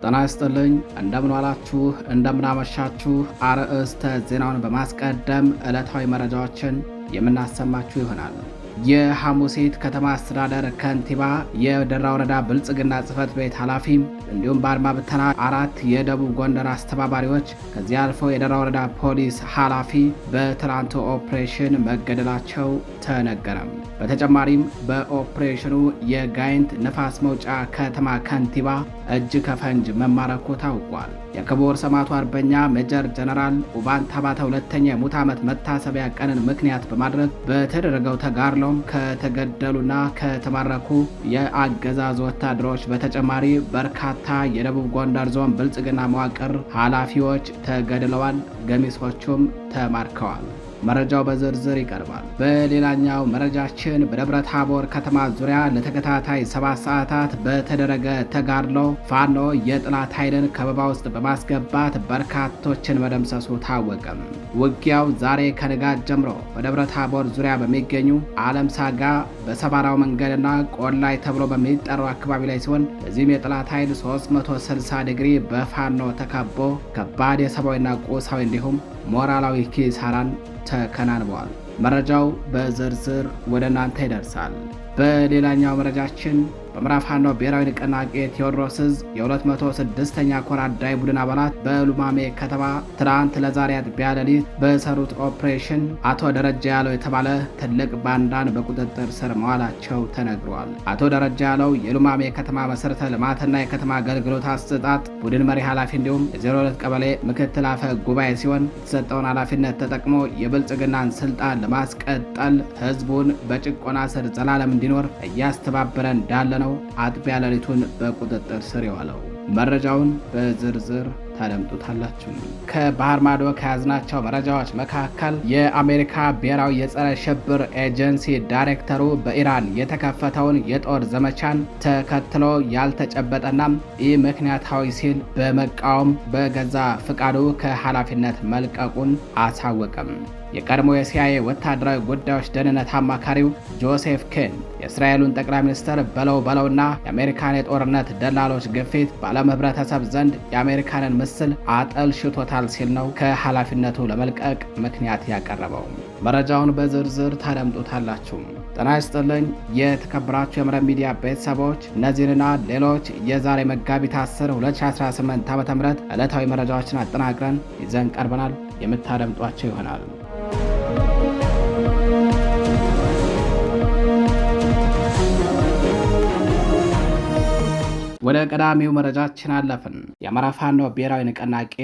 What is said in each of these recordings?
ጤና ይስጥልኝ እንደምን ዋላችሁ እንደምን አመሻችሁ። አርዕስተ ዜናውን በማስቀደም ዕለታዊ መረጃዎችን የምናሰማችሁ ይሆናል። የሐሙሲት ከተማ አስተዳደር ከንቲባ፣ የደራ ወረዳ ብልጽግና ጽሕፈት ቤት ኃላፊ እንዲሁም በአድማ ብተና 4 የደቡብ ጎንደር አስተባባሪዎች ከዚህ አልፈው የደራ ወረዳ ፖሊስ ኃላፊ በትናንቱ ኦፕሬሽን መገደላቸው ተነገረም። በተጨማሪም በኦፕሬሽኑ የጋይንት ንፋስ መውጫ ከተማ ከንቲባ እጅ ከፈንጅ መማረኩ ታውቋል። የክቡር ሰማዕቱ አርበኛ ሜጀር ጀነራል ኡባንታ ባተ ሁለተኛ የሙት ዓመት መታሰቢያ ቀንን ምክንያት በማድረግ በተደረገው ተጋድሎም ከተገደሉና ከተማረኩ የአገዛዙ ወታደሮች በተጨማሪ በርካታ የደቡብ ጎንደር ዞን ብልጽግና መዋቅር ኃላፊዎች ተገድለዋል፣ ገሚሶቹም ተማርከዋል። መረጃው በዝርዝር ይቀርባል። በሌላኛው መረጃችን በደብረ ታቦር ከተማ ዙሪያ ለተከታታይ 7 ሰዓታት በተደረገ ተጋድሎ ፋኖ የጥላት ኃይልን ከበባ ውስጥ በማስገባት በርካቶችን መደምሰሱ ታወቀም። ውጊያው ዛሬ ከንጋት ጀምሮ በደብረ ታቦር ዙሪያ በሚገኙ ዓለም ሳጋ፣ በሰባራው መንገድና ቆላይ ተብሎ በሚጠራው አካባቢ ላይ ሲሆን በዚህም የጥላት ኃይል 360 ዲግሪ በፋኖ ተከቦ ከባድ የሰብአዊና ቁሳዊ እንዲሁም ሞራላዊ ኪሳራን ተከናንበዋል። መረጃው በዝርዝር ወደ እናንተ ይደርሳል። በሌላኛው መረጃችን በምዕራብ ፋኖ ብሔራዊ ንቅናቄ ቴዎድሮስ ዕዝ የ206ኛ ኮር አዳይ ቡድን አባላት በሉማሜ ከተማ ትናንት ለዛሬ አጥቢያ ሌሊት በሰሩት ኦፕሬሽን አቶ ደረጃ ያለው የተባለ ትልቅ ባንዳን በቁጥጥር ስር መዋላቸው ተነግሯል። አቶ ደረጃ ያለው የሉማሜ ከተማ መሰረተ ልማትና የከተማ አገልግሎት አሰጣጥ ቡድን መሪ ኃላፊ እንዲሁም የ02 ቀበሌ ምክትል አፈ ጉባኤ ሲሆን የተሰጠውን ኃላፊነት ተጠቅሞ የብልጽግናን ስልጣን ለማስቀጠል ህዝቡን በጭቆና ስር ዘላለም እንዲኖር እያስተባበረ እንዳለ ነው አጥቢያ ሌሊቱን በቁጥጥር ስር የዋለው። መረጃውን በዝርዝር ታደምጡታላችሁ። ከባህር ማዶ ከያዝናቸው መረጃዎች መካከል የአሜሪካ ብሔራዊ የጸረ ሽብር ኤጀንሲ ዳይሬክተሩ በኢራን የተከፈተውን የጦር ዘመቻን ተከትሎ ያልተጨበጠና ምክንያታዊ ሲል በመቃወም በገዛ ፍቃዱ ከኃላፊነት መልቀቁን አሳወቀም። የቀድሞ የሲአይኤ ወታደራዊ ጉዳዮች ደህንነት አማካሪው ጆሴፍ ኬን የእስራኤሉን ጠቅላይ ሚኒስትር በለውና የአሜሪካን የጦርነት ደላሎች ግፊት በዓለም ህብረተሰብ ዘንድ የአሜሪካንን ምስል አጠልሽቶታል ሲል ነው ከኃላፊነቱ ለመልቀቅ ምክንያት ያቀረበው። መረጃውን በዝርዝር ታደምጡታላችሁ። ጤና ይስጥልኝ የተከበራችሁ የመረብ ሚዲያ ቤተሰቦች፣ እነዚህንና ሌሎች የዛሬ መጋቢት 10 2018 ዓ.ም ዕለታዊ መረጃዎችን አጠናቅረን ይዘን ቀርበናል። የምታደምጧቸው ይሆናል። ወደ ቀዳሚው መረጃችን አለፍን። የአማራ ፋኖ ብሔራዊ ንቅናቄ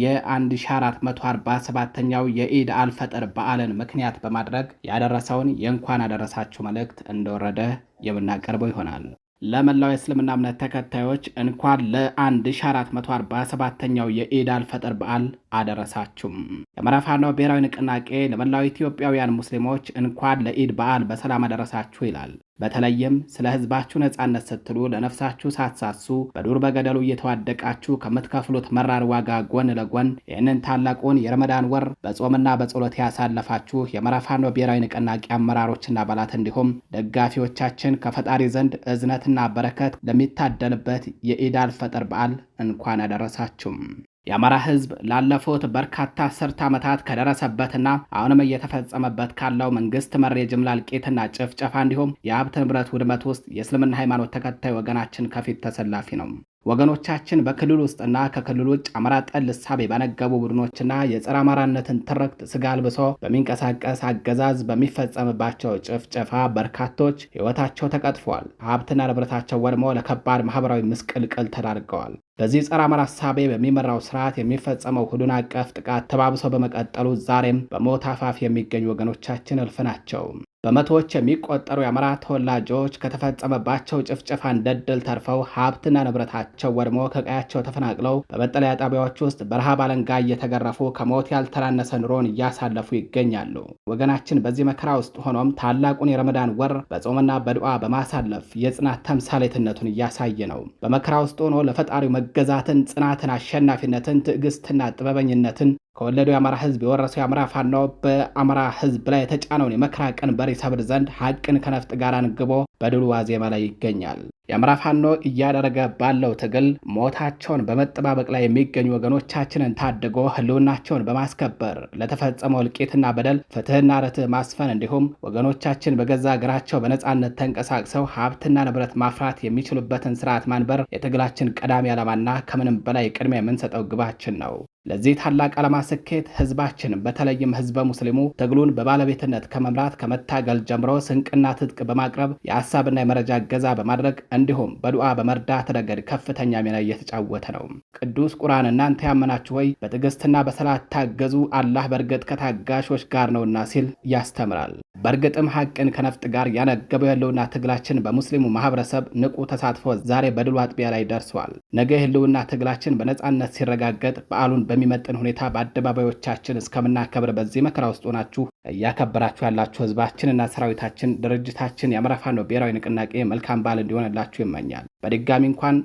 የ1447ኛው የኢድ አልፈጥር በዓልን ምክንያት በማድረግ ያደረሰውን የእንኳን አደረሳችሁ መልእክት እንደወረደ የምናቀርበው ይሆናል። ለመላው የእስልምና እምነት ተከታዮች እንኳን ለ1447ኛው የኢድ አልፈጥር በዓል አደረሳችሁም። የአማራ ፋኖ ብሔራዊ ንቅናቄ ለመላው ኢትዮጵያውያን ሙስሊሞች እንኳን ለኢድ በዓል በሰላም አደረሳችሁ ይላል። በተለይም ስለ ህዝባችሁ ነጻነት ስትሉ ለነፍሳችሁ ሳትሳሱ በዱር በገደሉ እየተዋደቃችሁ ከምትከፍሉት መራር ዋጋ ጎን ለጎን ይህንን ታላቁን የረመዳን ወር በጾምና በጸሎት ያሳለፋችሁ የአማራ ፋኖ ብሔራዊ ንቅናቄ አመራሮችና አባላት እንዲሁም ደጋፊዎቻችን ከፈጣሪ ዘንድ እዝነትና በረከት ለሚታደልበት የኢድ አልፈጥር በዓል እንኳን አደረሳችሁም። የአማራ ህዝብ ላለፉት በርካታ አስርት ዓመታት ከደረሰበትና አሁንም እየተፈጸመበት ካለው መንግስት መር የጅምላ እልቂትና ጭፍጨፋ እንዲሁም የሀብት ንብረት ውድመት ውስጥ የእስልምና ሃይማኖት ተከታይ ወገናችን ከፊት ተሰላፊ ነው። ወገኖቻችን በክልል ውስጥና ከክልል ውጭ አማራ ጠል እሳቤ ባነገቡ ቡድኖችና የጸረ አማራነትን ትርክት ስጋ አልብሶ በሚንቀሳቀስ አገዛዝ በሚፈጸምባቸው ጭፍጨፋ በርካቶች ህይወታቸው ተቀጥፏል። ሀብትና ንብረታቸው ወድሞ ለከባድ ማህበራዊ ምስቅልቅል ተዳርገዋል። በዚህ ጸረ አማራ እሳቤ በሚመራው ስርዓት የሚፈጸመው ሁሉን አቀፍ ጥቃት ተባብሶ በመቀጠሉ ዛሬም በሞት አፋፍ የሚገኙ ወገኖቻችን እልፍ ናቸው። በመቶዎች የሚቆጠሩ የአማራ ተወላጆች ከተፈጸመባቸው ጭፍጨፋ እንደድል ተርፈው ሀብትና ንብረታቸው ወድሞ ከቀያቸው ተፈናቅለው በመጠለያ ጣቢያዎች ውስጥ በረሃብ አለንጋ እየተገረፉ ከሞት ያልተናነሰ ኑሮን እያሳለፉ ይገኛሉ። ወገናችን በዚህ መከራ ውስጥ ሆኖም ታላቁን የረመዳን ወር በጾምና በዱዓ በማሳለፍ የጽናት ተምሳሌትነቱን እያሳየ ነው። በመከራ ውስጥ ሆኖ ለፈጣሪው መገዛትን፣ ጽናትን፣ አሸናፊነትን፣ ትዕግስትና ጥበበኝነትን ከወለዱ የአማራ ህዝብ የወረሰው የአማራ ፋኖ በአማራ ህዝብ ላይ የተጫነውን የመከራ ቀንበር ይሰብር ዘንድ ሀቅን ከነፍጥ ጋር አንግቦ በድሉ ዋዜማ ላይ ይገኛል። የአማራ ፋኖ እያደረገ ባለው ትግል ሞታቸውን በመጠባበቅ ላይ የሚገኙ ወገኖቻችንን ታድጎ ህልውናቸውን በማስከበር ለተፈጸመው እልቂትና በደል ፍትህና ርትዕ ማስፈን እንዲሁም ወገኖቻችን በገዛ ሀገራቸው በነጻነት ተንቀሳቅሰው ሀብትና ንብረት ማፍራት የሚችሉበትን ስርዓት ማንበር የትግላችን ቀዳሚ ዓላማና ከምንም በላይ ቅድሚያ የምንሰጠው ግባችን ነው። ለዚህ ታላቅ ዓላማ ስኬት ህዝባችን በተለይም ህዝበ ሙስሊሙ ትግሉን በባለቤትነት ከመምራት ከመታገል ጀምሮ ስንቅና ትጥቅ በማቅረብ የሀሳብና የመረጃ እገዛ በማድረግ እንዲሁም በዱዓ በመርዳት ረገድ ከፍተኛ ሚና እየተጫወተ ነው። ቅዱስ ቁርአን እናንተ ያመናችሁ ወይ በትዕግስትና በሰላት ታገዙ፣ አላህ በእርግጥ ከታጋሾች ጋር ነውና ሲል ያስተምራል። በእርግጥም ሀቅን ከነፍጥ ጋር ያነገበው ያለውና ትግላችን በሙስሊሙ ማህበረሰብ ንቁ ተሳትፎ ዛሬ በድሉ አጥቢያ ላይ ደርሷል። ነገ የህልውና ትግላችን በነጻነት ሲረጋገጥ በዓሉን በሚመጥን ሁኔታ በአደባባዮቻችን እስከምናከብር በዚህ መከራ ውስጥ ሆናችሁ እያከበራችሁ ያላችሁ ህዝባችንና ሰራዊታችን ድርጅታችን የአማራ ፋኖ ብሔራዊ ንቅናቄ መልካም በዓል እንዲሆንላችሁ ይመኛል። በድጋሚ እንኳን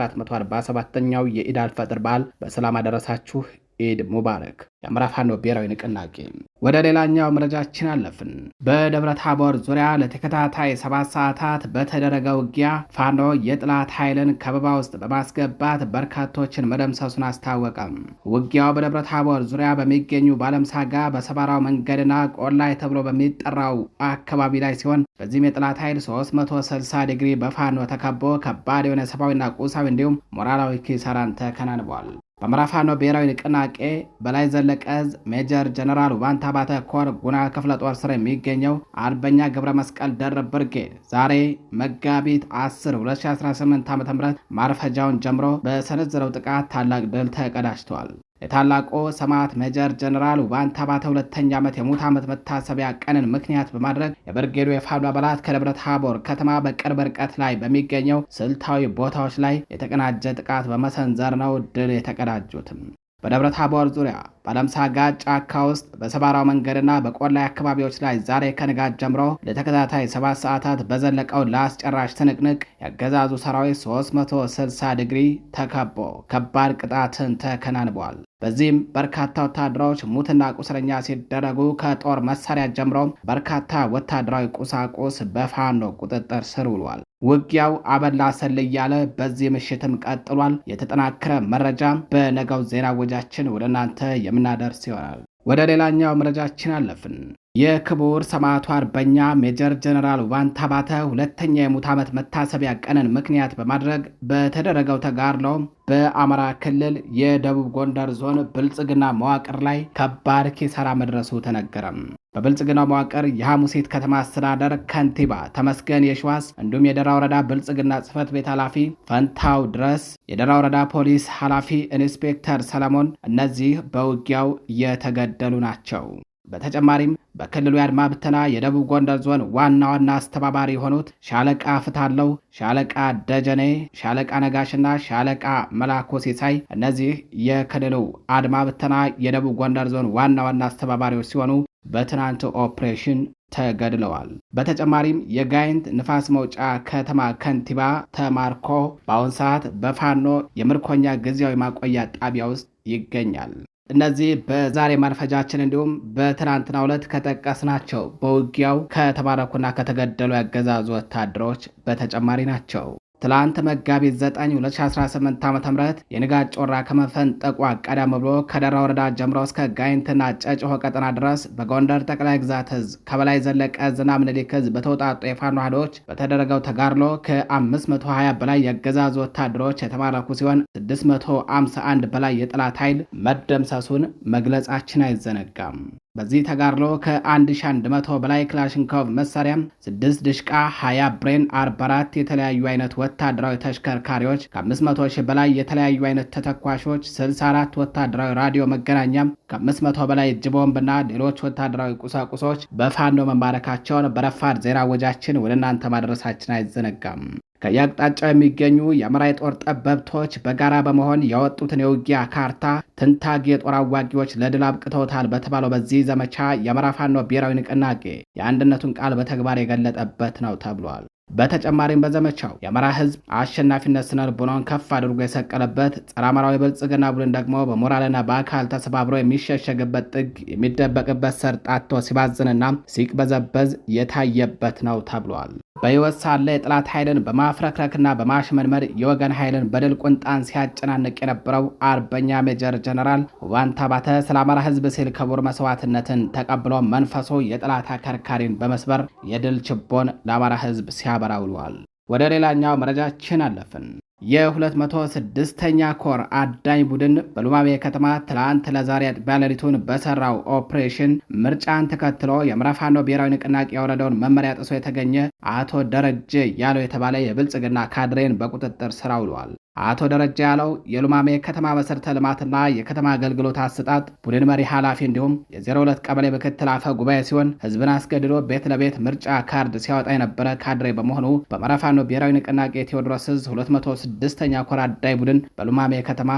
ለ1447ኛው የኢድ አልፈጥር በዓል በሰላም አደረሳችሁ። ኢድ ሙባረክ። የአማራ ፋኖ ብሔራዊ ንቅናቄ። ወደ ሌላኛው መረጃችን አለፍን። በደብረ ታቦር ዙሪያ ለተከታታይ 7 ሰዓታት በተደረገ ውጊያ ፋኖ የጥላት ኃይልን ከበባ ውስጥ በማስገባት በርካቶችን መደምሰሱን አስታወቀም። ውጊያው በደብረ ታቦር ዙሪያ በሚገኙ ባለምሳጋ በሰባራው መንገድና ቆላይ ተብሎ በሚጠራው አካባቢ ላይ ሲሆን በዚህም የጥላት ኃይል 360 ዲግሪ በፋኖ ተከቦ ከባድ የሆነ ሰብአዊና ቁሳዊ እንዲሁም ሞራላዊ ኪሳራን ተከናንቧል። በአማራ ፋኖ ብሔራዊ ንቅናቄ በላይ ዘለቀ ዕዝ ሜጀር ጀነራል ውባንታ ባተ ኮር ጉና ክፍለ ጦር ስር የሚገኘው አርበኛ ገብረ መስቀል ደርብ ብርጌድ ዛሬ መጋቢት 10 2018 ዓ.ም ማርፈጃውን ጀምሮ በሰነዘረው ጥቃት ታላቅ ድል ተቀዳጅቷል። የታላቁ ሰማዕት ሜጀር ጀነራል ውባንታ ባተ ሁለተኛ ዓመት የሙት ዓመት መታሰቢያ ቀንን ምክንያት በማድረግ የብርጌዱ የፋኖ አባላት ከደብረ ታቦር ከተማ በቅርብ ርቀት ላይ በሚገኘው ስልታዊ ቦታዎች ላይ የተቀናጀ ጥቃት በመሰንዘር ነው ድል የተቀዳጁትም። በደብረ ታቦር ዙሪያ ባለምሳጋ ጫካ ውስጥ በሰባራው መንገድና በቆላይ አካባቢዎች ላይ ዛሬ ከንጋት ጀምሮ ለተከታታይ 7 ሰዓታት በዘለቀው ለአስጨራሽ ትንቅንቅ ያገዛዙ ሰራዊት 360 ዲግሪ ተከቦ ከባድ ቅጣትን ተከናንቧል። በዚህም በርካታ ወታደሮች ሙትና ቁስለኛ ሲደረጉ ከጦር መሳሪያ ጀምሮ በርካታ ወታደራዊ ቁሳቁስ በፋኖ ቁጥጥር ስር ውሏል። ውጊያው አበላ ሰል እያለ በዚህ ምሽትም ቀጥሏል። የተጠናከረ መረጃ በነገው ዜና ወጃችን ወደ እናንተ የምናደርስ ይሆናል። ወደ ሌላኛው መረጃችን አለፍን። የክቡር ሰማዕቱ አርበኛ ሜጀር ጀነራል ውባንታ ባተ ሁለተኛ የሙት ዓመት መታሰቢያ ቀንን ምክንያት በማድረግ በተደረገው ተጋድሎ በአማራ ክልል የደቡብ ጎንደር ዞን ብልጽግና መዋቅር ላይ ከባድ ኪሳራ መድረሱ ተነገረም። በብልጽግና መዋቅር የሐሙሲት ከተማ አስተዳደር ከንቲባ ተመስገን የሸዋስ እንዲሁም የደራ ወረዳ ብልጽግና ጽሕፈት ቤት ኃላፊ ፈንታው ድረስ፣ የደራ ወረዳ ፖሊስ ኃላፊ ኢንስፔክተር ሰለሞን እነዚህ በውጊያው የተገደሉ ናቸው። በተጨማሪም በክልሉ የአድማ ብተና የደቡብ ጎንደር ዞን ዋና አስተባባሪ የሆኑት ሻለቃ ፍታለው፣ ሻለቃ ደጀኔ፣ ሻለቃ ነጋሽና ሻለቃ መላኮ ሲሳይ እነዚህ የክልሉ አድማ ብተና የደቡብ ጎንደር ዞን ዋና አስተባባሪዎች ሲሆኑ በትናንት ኦፕሬሽን ተገድለዋል። በተጨማሪም የጋይንት ንፋስ መውጫ ከተማ ከንቲባ ተማርኮ በአሁን ሰዓት በፋኖ የምርኮኛ ጊዜያዊ ማቆያ ጣቢያ ውስጥ ይገኛል። እነዚህ በዛሬ ማርፈጃችን እንዲሁም በትናንትናው ዕለት ከጠቀስናቸው በውጊያው ከተማረኩና ከተገደሉ ያገዛዙ ወታደሮች በተጨማሪ ናቸው። ትላንት መጋቢት 9 2018 ዓ.ም የንጋት ጮራ ከመፈንጠቋ ቀደም ብሎ ከደራ ወረዳ ጀምሮ እስከ ጋይንትና ጨጭሆ ቀጠና ድረስ በጎንደር ጠቅላይ ግዛት ዕዝ ከበላይ ዘለቀ ዕዝና ምኒልክ ዕዝ በተውጣጡ የፋኖ ኃይሎች በተደረገው ተጋድሎ ከ520 በላይ የአገዛዙ ወታደሮች የተማረኩ ሲሆን 651 በላይ የጠላት ኃይል መደምሰሱን መግለጻችን አይዘነጋም። በዚህ ተጋድሎ ከ1100 በላይ ክላሽንኮቭ መሳሪያም 6 ድሽቃ 20 ብሬን 44 የተለያዩ አይነት ወታደራዊ ተሽከርካሪዎች ከ500 ሺህ በላይ የተለያዩ አይነት ተተኳሾች 64 ወታደራዊ ራዲዮ መገናኛም ከ500 በላይ እጅ ቦምብና ሌሎች ወታደራዊ ቁሳቁሶች በፋኖ መማረካቸውን በረፋድ ዜና ወጃችን ወደ እናንተ ማድረሳችን አይዘነጋም። ከየአቅጣጫው የሚገኙ የአማራ የጦር ጠበብቶች በጋራ በመሆን ያወጡትን የውጊያ ካርታ ትንታግ የጦር አዋጊዎች ለድል አብቅተውታል በተባለው በዚህ ዘመቻ የአማራ ፋኖ ብሔራዊ ንቅናቄ የአንድነቱን ቃል በተግባር የገለጠበት ነው ተብሏል። በተጨማሪም በዘመቻው የአማራ ህዝብ አሸናፊነት ስነ ልቦናውን ከፍ አድርጎ የሰቀለበት፣ ጸረ አማራዊ ብልጽግና ቡድን ደግሞ በሞራልና በአካል ተሰባብሮ የሚሸሸግበት ጥግ የሚደበቅበት ሰርጥ አጥቶ ሲባዝንና ሲቅበዘበዝ የታየበት ነው ተብሏል። በሕይወት ሳለ የጠላት ኃይልን በማፍረክረክና በማሽመድመድ የወገን ኃይልን በድል ቁንጣን ሲያጨናንቅ የነበረው አርበኛ ሜጀር ጀነራል ውባንታ ባተ ስለ አማራ ህዝብ ሲል ክቡር መስዋዕትነትን ተቀብሎ መንፈሱ የጠላት አከርካሪን በመስበር የድል ችቦን ለአማራ ህዝብ ሲያበራ ውሏል። ወደ ሌላኛው መረጃችን አለፍን። የ206ኛ ኮር አዳኝ ቡድን በሉማሜ ከተማ ትላንት ለዛሬ አጥቢያ ሌሊቱን በሰራው ኦፕሬሽን ምርጫን ተከትሎ የአማራ ፋኖ ብሔራዊ ንቅናቄ ያወረደውን መመሪያ ጥሶ የተገኘ አቶ ደረጀ ያለው የተባለ የብልጽግና ካድሬን በቁጥጥር ስር አውሏል። አቶ ደረጃ ያለው የሉማሜ ከተማ መሰረተ ልማትና የከተማ አገልግሎት አሰጣጥ ቡድን መሪ ኃላፊ እንዲሁም የ02 ቀበሌ ምክትል አፈ ጉባኤ ሲሆን ህዝብን አስገድዶ ቤት ለቤት ምርጫ ካርድ ሲያወጣ የነበረ ካድሬ በመሆኑ በአማራ ፋኖ ብሔራዊ ንቅናቄ ቴዎድሮስ ዕዝ 206ኛ ኮር አዳኝ ቡድን በሉማሜ ከተማ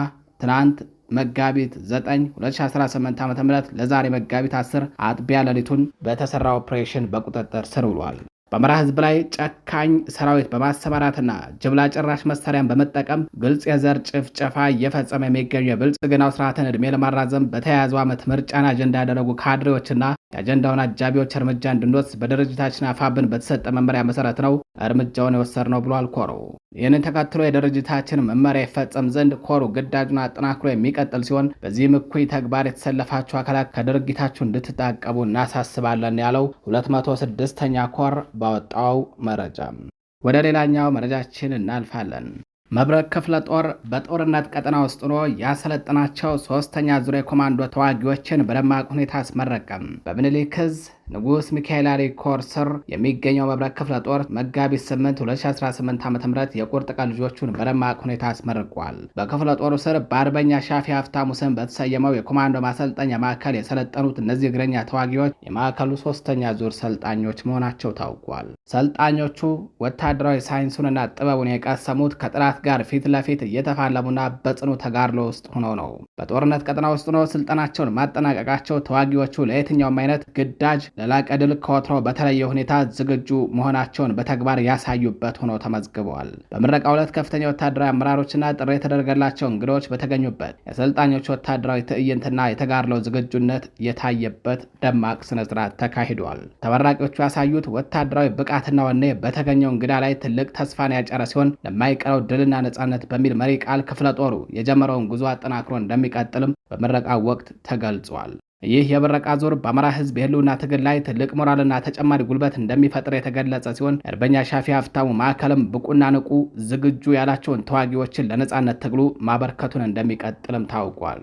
ትናንት መጋቢት 9 2018 ዓ.ም ለዛሬ መጋቢት 10 አጥቢያ ሌሊቱን በተሰራ ኦፕሬሽን በቁጥጥር ስር ውሏል። በአማራ ህዝብ ላይ ጨካኝ ሰራዊት በማሰማራትና ጅምላ ጨራሽ መሳሪያን በመጠቀም ግልጽ የዘር ጭፍጨፋ እየፈጸመ የሚገኙ የብልጽግናው ስርዓትን ዕድሜ ለማራዘም በተያያዘው ዓመት ምርጫን አጀንዳ ያደረጉ ካድሬዎችና የአጀንዳውን አጃቢዎች እርምጃ እንድንወስድ በድርጅታችን አፋብን በተሰጠ መመሪያ መሰረት ነው እርምጃውን የወሰድነው ብሏል ኮሩ። ይህንን ተከትሎ የድርጅታችን መመሪያ ይፈጸም ዘንድ ኮሩ ግዳጁን አጠናክሮ የሚቀጥል ሲሆን በዚህም እኩይ ተግባር የተሰለፋችሁ አካላት ከድርጊታችሁ እንድትታቀቡ እናሳስባለን ያለው 206ኛ ኮር ባወጣው መረጃ። ወደ ሌላኛው መረጃችን እናልፋለን። መብረቅ ክፍለ ጦር በጦርነት ቀጠና ውስጥ ሆኖ ያሰለጠናቸው 3ኛ ዙር የኮማንዶ ተዋጊዎችን በደማቅ ሁኔታ አስመረቀም። በምኒልክ ዕዝ ንጉስ ሚካኤል አሊ ኮር ስር የሚገኘው መብረቅ ክፍለ ጦር መጋቢት 8 2018 ዓ.ም የቁርጥ ቀን ልጆቹን በደማቅ ሁኔታ አስመርቋል። በክፍለ ጦሩ ስር በአርበኛ ሻፊ ሀፍታሙ ስም በተሰየመው የኮማንዶ ማሰልጠኛ ማዕከል የሰለጠኑት እነዚህ እግረኛ ተዋጊዎች የማዕከሉ 3ኛ ዙር ሰልጣኞች መሆናቸው ታውቋል። ሰልጣኞቹ ወታደራዊ ሳይንሱንና ጥበቡን የቀሰሙት ከጠላት ጋር ፊት ለፊት እየተፋለሙና በጽኑ ተጋድሎ ውስጥ ሆነው ነው። በጦርነት ቀጠና ውስጥ ሆነው ስልጠናቸውን ማጠናቀቃቸው ተዋጊዎቹ ለየትኛውም አይነት ግዳጅ ለላቀ ድል ከወትሮ በተለየ ሁኔታ ዝግጁ መሆናቸውን በተግባር ያሳዩበት ሆኖ ተመዝግበዋል። በምረቃው ዕለት ከፍተኛ ወታደራዊ አመራሮችና ጥሪ የተደረገላቸው እንግዶች በተገኙበት የሰልጣኞች ወታደራዊ ትዕይንትና የተጋድሎ ዝግጁነት የታየበት ደማቅ ስነስርዓት ተካሂዷል። ተመራቂዎቹ ያሳዩት ወታደራዊ ብቃትና ወኔ በተገኘው እንግዳ ላይ ትልቅ ተስፋን ያጨረ ሲሆን ለማይቀረው ድልና ነጻነት በሚል መሪ ቃል ክፍለ ጦሩ የጀመረውን ጉዞ አጠናክሮ እንደሚቀጥልም በምረቃው ወቅት ተገልጿል። ይህ የምረቃ ዙር በአማራ ህዝብ የህልውና ትግል ላይ ትልቅ ሞራልና ተጨማሪ ጉልበት እንደሚፈጥር የተገለጸ ሲሆን አርበኛ ሻፊ ሀፍታሙ ማዕከልም ብቁና ንቁ ዝግጁ ያላቸውን ተዋጊዎችን ለነጻነት ትግሉ ማበርከቱን እንደሚቀጥልም ታውቋል።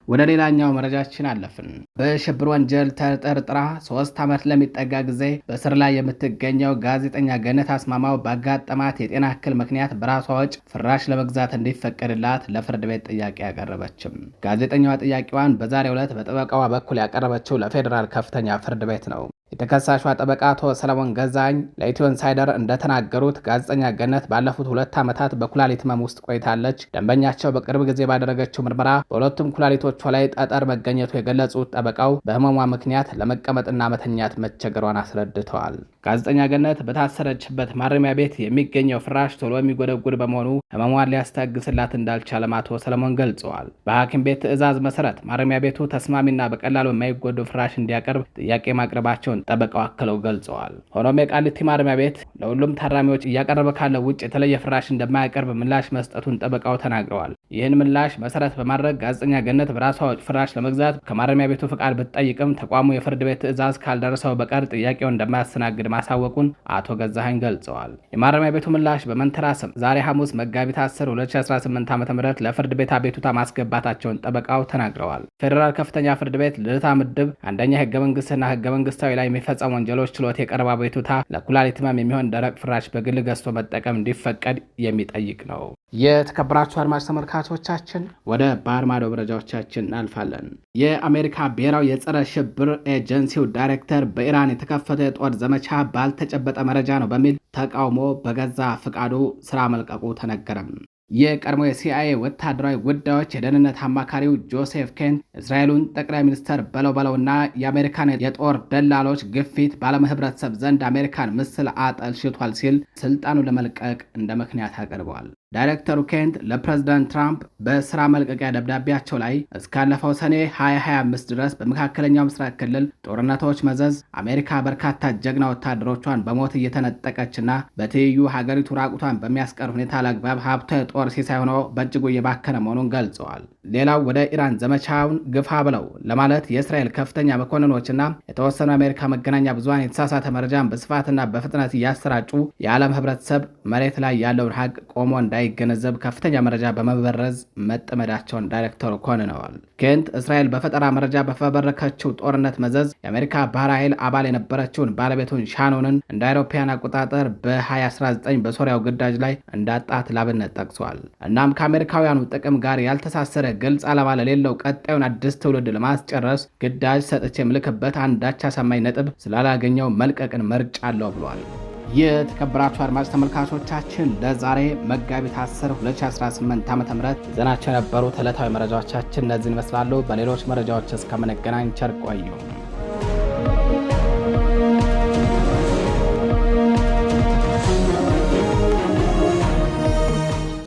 ወደ ሌላኛው መረጃችን አለፍን። በሽብር ወንጀል ተጠርጥራ 3 ዓመት ለሚጠጋ ጊዜ በስር ላይ የምትገኘው ጋዜጠኛ ገነት አስማማው ባጋጠማት የጤና እክል ምክንያት በራሷ ወጪ ፍራሽ ለመግዛት እንዲፈቀድላት ለፍርድ ቤት ጥያቄ ያቀረበችም። ጋዜጠኛዋ ጥያቄዋን በዛሬው ዕለት በጠበቃዋ በኩል ያቀረበችው ለፌዴራል ከፍተኛ ፍርድ ቤት ነው። የተከሳሿ ጠበቃ አቶ ሰለሞን ገዛኝ ለኢትዮ ኢንሳይደር እንደተናገሩት ጋዜጠኛ ገነት ባለፉት 2 ዓመታት በኩላሊት ህመም ውስጥ ቆይታለች። ደንበኛቸው በቅርብ ጊዜ ባደረገችው ምርመራ በሁለቱም ኩላሊቶቿ ላይ ጠጠር መገኘቱ የገለጹት ጠበቃው በህመሟ ምክንያት ለመቀመጥና መተኛት መቸገሯን አስረድተዋል። ጋዜጠኛ ገነት በታሰረችበት ማረሚያ ቤት የሚገኘው ፍራሽ ቶሎ የሚጎደጉድ በመሆኑ ህመሟን ሊያስታግስላት እንዳልቻለም አቶ ሰለሞን ገልጸዋል። በሐኪም ቤት ትዕዛዝ መሰረት ማረሚያ ቤቱ ተስማሚና በቀላሉ የማይጎዱ ፍራሽ እንዲያቀርብ ጥያቄ ማቅረባቸውን ጠበቃው አክለው ገልጸዋል። ሆኖም የቃሊቲ ማረሚያ ቤት ለሁሉም ታራሚዎች እያቀረበ ካለው ውጭ የተለየ ፍራሽ እንደማያቀርብ ምላሽ መስጠቱን ጠበቃው ተናግረዋል። ይህን ምላሽ መሰረት በማድረግ ጋዜጠኛ ገነት በራሷ ወጪ ፍራሽ ለመግዛት ከማረሚያ ቤቱ ፍቃድ ብትጠይቅም ተቋሙ የፍርድ ቤት ትዕዛዝ ካልደረሰው በቀር ጥያቄውን እንደማያስተናግድ ማሳወቁን አቶ ገዛኸኝ ገልጸዋል። የማረሚያ ቤቱ ምላሽ በመንተራስም ዛሬ ሐሙስ መጋቢት 10 2018 ዓ.ም ለፍርድ ቤት አቤቱታ ማስገባታቸውን ጠበቃው ተናግረዋል። ፌዴራል ከፍተኛ ፍርድ ቤት ልደታ ምድብ አንደኛ ህገ መንግስትና ህገ መንግስታዊ ላይ የሚፈጸሙ ወንጀሎች ችሎት የቀረበ አቤቱታ ለኩላሊት ህመም የሚሆን ደረቅ ፍራሽ በግል ገዝቶ መጠቀም እንዲፈቀድ የሚጠይቅ ነው። የተከበራችሁ አድማጭ ተመልካቾቻችን ወደ ባህር ማዶ መረጃዎቻችን እናልፋለን። የአሜሪካ ብሔራዊ የጸረ ሽብር ኤጀንሲው ዳይሬክተር በኢራን የተከፈተ የጦር ዘመቻ ባልተጨበጠ መረጃ ነው በሚል ተቃውሞ በገዛ ፍቃዱ ስራ መልቀቁ ተነገረም። የቀድሞ የሲአይኤ ወታደራዊ ጉዳዮች የደህንነት አማካሪው ጆሴፍ ኬንት እስራኤሉን ጠቅላይ ሚኒስተር በለውና የአሜሪካን የጦር ደላሎች ግፊት በዓለም ህብረተሰብ ዘንድ አሜሪካን ምስል አጠልሽቷል ሲል ስልጣኑ ለመልቀቅ እንደ ምክንያት አቅርበዋል። ዳይሬክተሩ ኬንት ለፕሬዝዳንት ትራምፕ በስራ መልቀቂያ ደብዳቤያቸው ላይ እስካለፈው ሰኔ 2025 ድረስ በመካከለኛው ምስራቅ ክልል ጦርነቶች መዘዝ አሜሪካ በርካታ ጀግና ወታደሮቿን በሞት እየተነጠቀችና በትይዩ ሀገሪቱ ራቁቷን በሚያስቀር ሁኔታ ለአግባብ ሀብቷ የጦር ሲሳይ ሆኖ በእጅጉ እየባከነ መሆኑን ገልጸዋል። ሌላው ወደ ኢራን ዘመቻውን ግፋ ብለው ለማለት የእስራኤል ከፍተኛ መኮንኖችና የተወሰኑ አሜሪካ መገናኛ ብዙሃን የተሳሳተ መረጃን በስፋትና በፍጥነት እያሰራጩ የዓለም ህብረተሰብ መሬት ላይ ያለውን ሀቅ ቆሞ እንዳይገነዘብ ከፍተኛ መረጃ በመበረዝ መጠመዳቸውን ዳይሬክተሩ ኮንነዋል። ኬንት እስራኤል በፈጠራ መረጃ በፈበረከችው ጦርነት መዘዝ የአሜሪካ ባህር ኃይል አባል የነበረችውን ባለቤቱን ሻኖንን እንደ አውሮፓውያን አቆጣጠር በ2019 በሶሪያው ግዳጅ ላይ እንዳጣት ላብነት ጠቅሷል። እናም ከአሜሪካውያኑ ጥቅም ጋር ያልተሳሰረ ግልጽ ዓላማ ለሌለው ቀጣዩን አዲስ ትውልድ ለማስጨረስ ግዳጅ ሰጥቼ የምልክበት አንዳች አሳማኝ ነጥብ ስላላገኘው መልቀቅን መርጫለሁ ብሏል። የተከበራችሁ አድማጭ ተመልካቾቻችን ለዛሬ መጋቢት 10 2018 ዓ.ም ይዘናቸው የነበሩት ዕለታዊ መረጃዎቻችን እነዚህን ይመስላሉ። በሌሎች መረጃዎች እስከምንገናኝ ቸር ቆዩ።